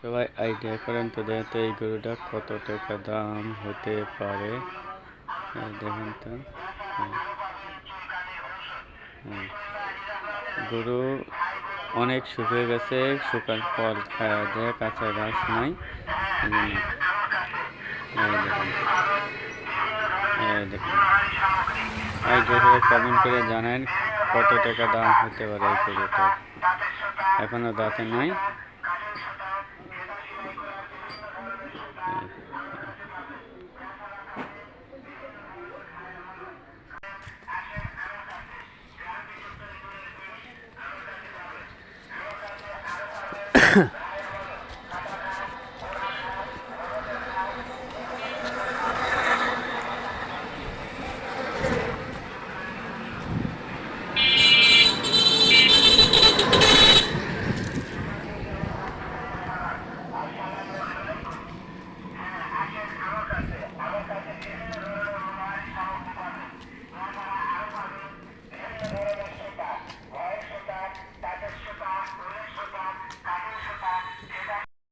সবাই আইডিয়া করেন তো, দেখেন তো এই গরুটা কত টাকা দাম হতে পারে। দেখেন তো, গরু অনেক শুকিয়ে গেছে, শুকার ফল খাওয়া যায়, কাঁচা ঘাস নাই। দেখুন, আইডিয়া করে কমেন্ট করে জানেন কত টাকা দাম হতে পারে এই গরুটা। এখনো দাঁতে নাই।